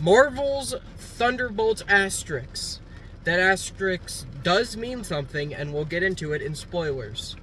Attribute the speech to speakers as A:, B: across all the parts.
A: Marvel's Thunderbolts asterisk. That asterisk does mean something, and we'll get into it in spoilers.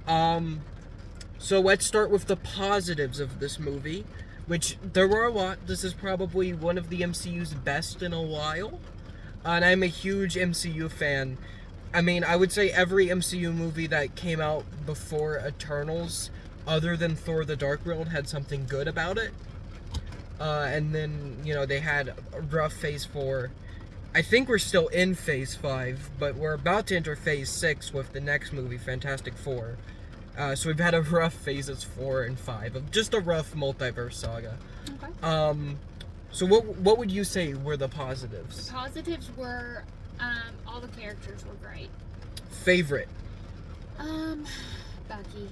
A: So let's start with the positives of this movie, which there were a lot. This is probably one of the MCU's best in a while, and I'm a huge MCU fan. I mean, I would say every MCU movie that came out before Eternals, other than Thor: The Dark World, had something good about it. And then, they had a rough Phase 4. I think we're still in Phase 5, but we're about to enter Phase 6 with the next movie, Fantastic Four. So we've had a rough Phases 4 and 5, of just a rough multiverse saga.
B: Okay.
A: So what would you say were the positives?
B: The positives were, all the characters were great.
A: Favorite?
B: Bucky.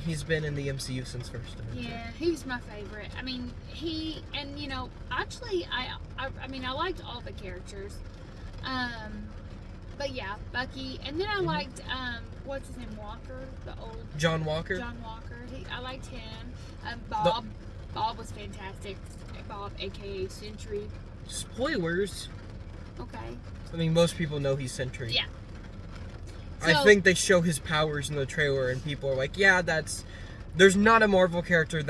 A: He's been in the MCU since first.
B: Yeah, he was my favorite. I mean, actually, I liked all the characters. But yeah, Bucky. And then I liked, what's his name, Walker? The old...
A: John Walker?
B: John Walker. I liked him. Bob. Bob was fantastic. Bob, a.k.a. Sentry.
A: Spoilers.
B: Okay.
A: I mean, most people know he's Sentry.
B: Yeah.
A: I think they show his powers in the trailer, and people are like, yeah, there's not another Marvel character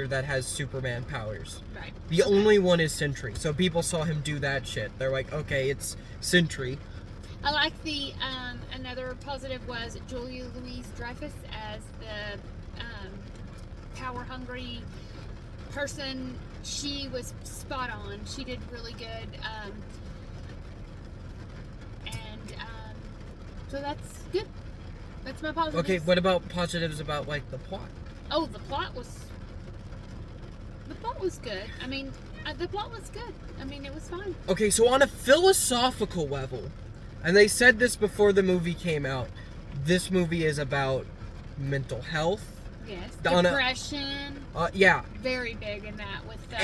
A: that has Superman powers.
B: Right.
A: The only one is Sentry. So people saw him do that shit. They're like, okay, it's Sentry.
B: I like the, another positive was Julia Louis-Dreyfus as the, power-hungry person. She was spot on. She did really good. So that's good. That's my positive.
A: Okay, what about positives about, the plot?
B: Oh, the plot was good. I mean, the plot was good. I mean, it was fine.
A: Okay, so on a philosophical level, and they said this before the movie came out, this movie is about mental health.
B: Yes. Depression.
A: Yeah.
B: Very big in that with the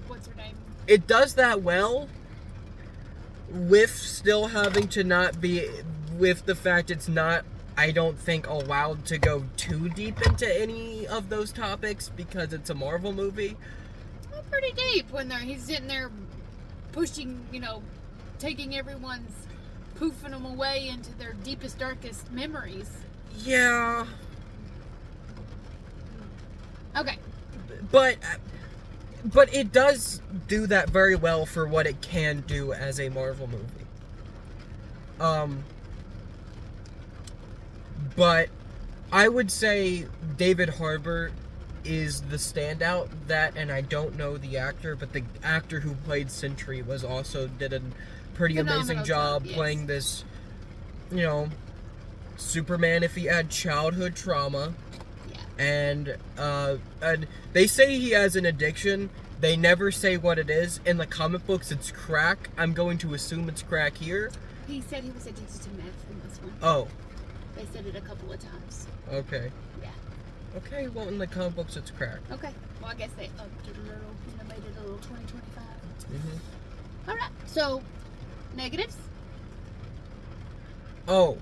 B: what's her name?
A: It does that well, with still having to not be, with the fact it's not, I don't think, allowed to go too deep into any of those topics because it's a Marvel movie.
B: Well, pretty deep when he's sitting there pushing, taking everyone's, poofing them away into their deepest, darkest memories.
A: Yeah.
B: Okay.
A: But it does do that very well for what it can do as a Marvel movie. But I would say David Harbour is the standout. And I don't know the actor, but the actor who played Sentry did a pretty amazing job playing this, Superman if he had childhood trauma. And they say he has an addiction. They never say what it is. In the comic books, it's crack. I'm going to assume it's crack here.
B: He said he was addicted to meth in this one.
A: Oh.
B: They said it a couple of times.
A: Okay.
B: Yeah.
A: Okay, well, in the comic books, it's crack.
B: Okay. Well, I guess they upped it a little, made it a little 2025.
A: Mm-hmm.
B: All right. So, negatives?
A: Oh.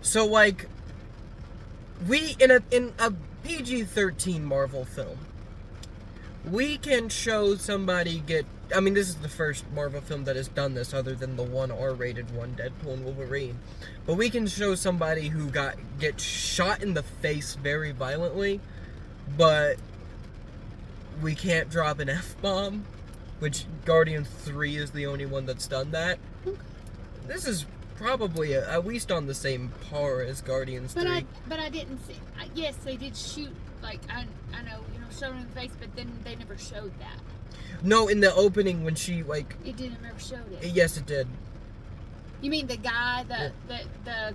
A: So, we, in a PG-13 Marvel film, we can show somebody this is the first Marvel film that has done this other than the one R-rated one, Deadpool and Wolverine. But we can show somebody who gets shot in the face very violently, but we can't drop an F-bomb, which Guardians 3 is the only one that's done that. This is probably at least on the same par as Guardians 3.
B: But I didn't see. Yes, they did shoot. I know, showing in the face, but then they never showed that.
A: No, in the opening when she
B: It didn't never showed it.
A: Yes, it did.
B: You mean the guy the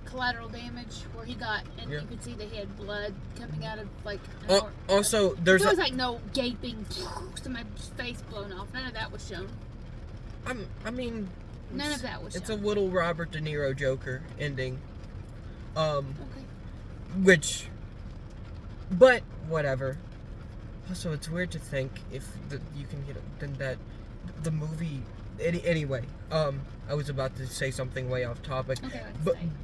B: collateral damage where he got and you could see that he had blood coming out of
A: also there's
B: there was no gaping somebody's face blown off. None of that was shown. None of that was shown.
A: It's a little Robert De Niro Joker ending.
B: Okay.
A: But whatever. Also, it's weird to think if you can get then that the movie Anyway, I was about to say something way off topic.
B: Okay,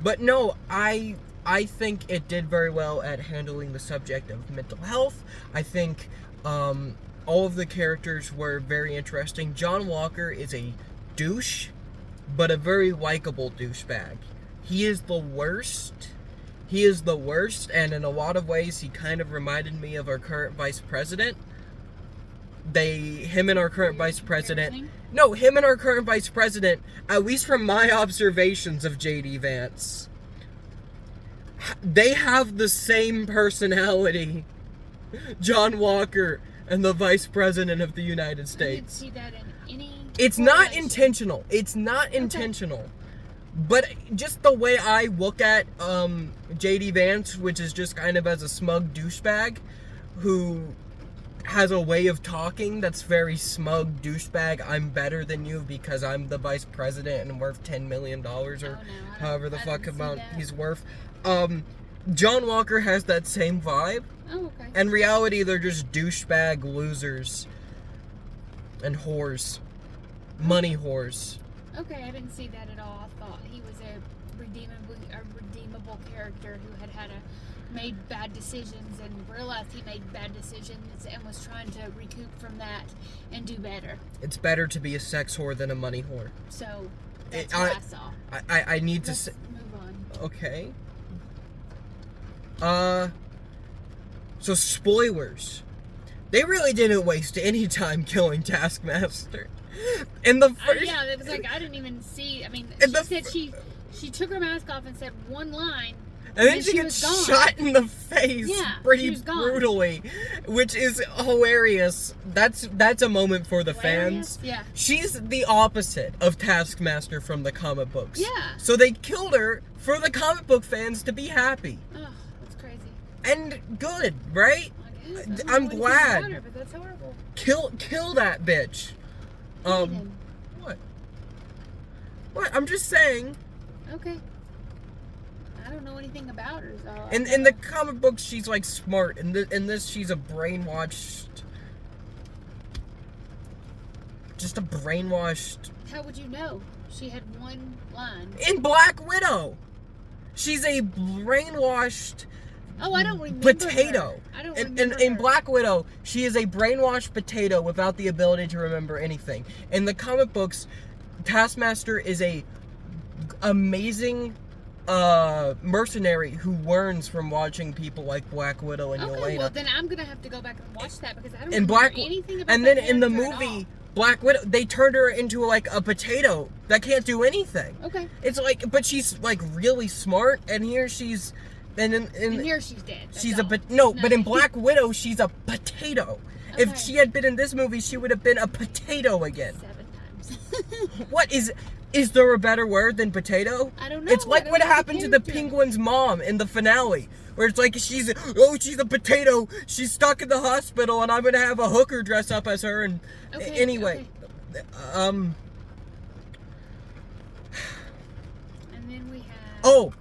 A: But no, I think it did very well at handling the subject of mental health. I think all of the characters were very interesting. John Walker is a douche, but a very likable douchebag. He is the worst. He is the worst, and in a lot of ways, he kind of reminded me of our current vice president. Him and our current vice president, at least from my observations of J.D. Vance, they have the same personality. John Walker and the vice president of the United States.
B: I didn't see that in any.
A: It's not intentional. It's not intentional. But just the way I look at J.D. Vance, which is just kind of as a smug douchebag who has a way of talking that's very smug douchebag. I'm better than you because I'm the vice president and worth $10 million or however the fuck amount he's worth. John Walker has that same vibe.
B: Oh, okay.
A: In reality, they're just douchebag losers and whores. Money whores.
B: Okay, I didn't see that at all. I thought he was a redeemable character who had made bad decisions and realized he made bad decisions and was trying to recoup from that and do better.
A: It's better to be a sex whore than a money whore.
B: So that's what I saw.
A: I need
B: Let's
A: to
B: move on.
A: Okay. So spoilers. They really didn't waste any time killing Taskmaster. In the first...
B: yeah, it was like, I didn't even see... I mean, she took her mask off and said one line,
A: and then she gets shot in the face pretty brutally, which is hilarious. That's a moment for the fans.
B: Yeah.
A: She's the opposite of Taskmaster from the comic books.
B: Yeah.
A: So they killed her for the comic book fans to be happy.
B: Oh, that's crazy.
A: And good, right?
B: I guess.
A: I'm glad.
B: About her, but that's horrible.
A: Kill that bitch. What? What? I'm just saying.
B: Okay. I don't know anything about her. So
A: in the comic books, she's like smart. In this, she's a brainwashed. Just a brainwashed.
B: How would you know? She had one line.
A: In Black Widow, she's a brainwashed.
B: Oh, I don't remember
A: potato.
B: Her. I don't remember
A: in
B: her.
A: Black Widow, she is a brainwashed potato without the ability to remember anything. In the comic books, Taskmaster is a amazing mercenary who learns from watching people like Black Widow and Yelena.
B: Okay, well then I'm gonna have to go back and watch that because I don't
A: in
B: remember anything about
A: and then
B: that
A: in the
B: character at
A: movie Black Widow, they turned her into like a potato that can't do anything.
B: Okay.
A: It's like, but she's like really smart, and here she's, and
B: here she's dead.
A: She's but in Black Widow she's a potato.
B: Okay.
A: If she had been in this movie, she would have been a potato again.
B: 7 times.
A: What is there a better word than potato?
B: I don't know.
A: It's like what happened to the penguin's mom in the finale, where it's like she's a potato. She's stuck in the hospital, and I'm gonna have a hooker dress up as her. And anyway,
B: And then we have.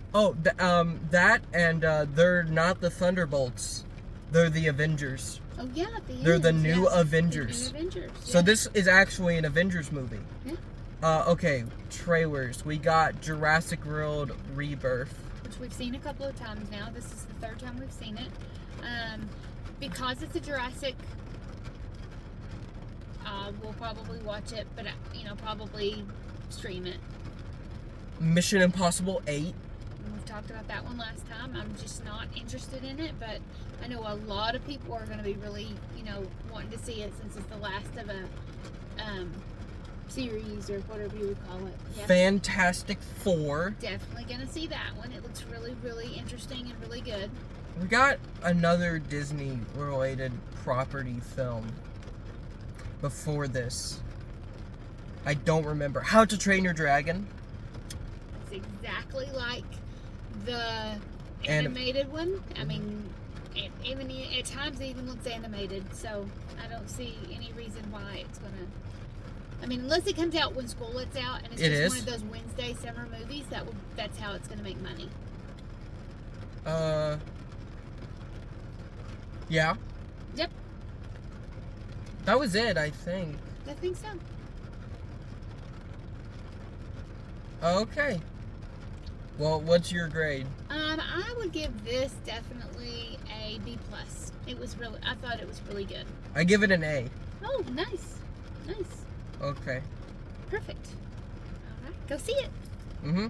A: That and they're not the Thunderbolts. They're the Avengers.
B: Oh yeah,
A: they're the new Avengers.
B: The new Avengers.
A: So
B: yeah.
A: this is actually an Avengers movie.
B: Yeah.
A: Okay, trailers. We got Jurassic World Rebirth.
B: Which we've seen a couple of times now. This is the 3rd time we've seen it. Because it's a Jurassic, we'll probably watch it, but, probably stream it.
A: Mission Impossible 8.
B: We've talked about that one last time. I'm just not interested in it, but I know a lot of people are going to be really, wanting to see it since it's the last of a, series or whatever you would call it. Yeah.
A: Fantastic Four.
B: Definitely gonna see that one. It looks really, really interesting and really good.
A: We got another Disney related property film before this. I don't remember. How to Train Your Dragon.
B: It's exactly like the animated one. I mean, even at times it even looks animated, so I don't see any reason why it's gonna. I mean, unless it comes out when school lets out, and it's just one of those Wednesday summer movies, that's how it's going to make money.
A: Yeah.
B: Yep.
A: That was it, I think.
B: I think so.
A: Okay. Well, what's your grade?
B: I would give this definitely a B plus. I thought it was really good.
A: I give it an A.
B: Oh, nice. Nice.
A: Okay.
B: Perfect. All right, go see it.
A: Mm-hmm.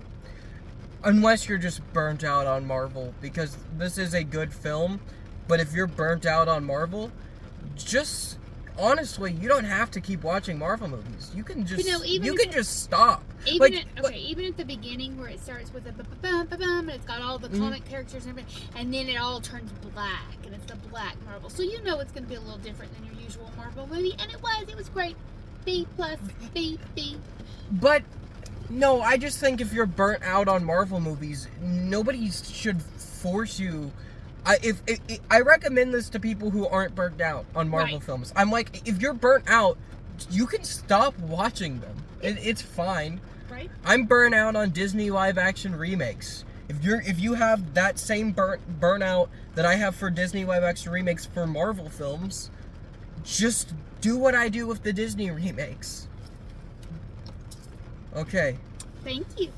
A: Unless you're just burnt out on Marvel, because this is a good film, but if you're burnt out on Marvel, just honestly, you don't have to keep watching Marvel movies. You can just just stop.
B: Even at the beginning where it starts with a and it's got all the comic characters and everything, and then it all turns black, and it's the black Marvel. So you know it's going to be a little different than your usual Marvel movie, and it was great. B plus, B.
A: But no, I just think if you're burnt out on Marvel movies, nobody should force you. I recommend this to people who aren't burnt out on Marvel films. I'm like, if you're burnt out, you can stop watching them. It's fine.
B: Right.
A: I'm burnt out on Disney live action remakes. If you have that same burnout that I have for Disney live action remakes for Marvel films, just do what I do with the Disney remakes. Okay.
B: Thank you.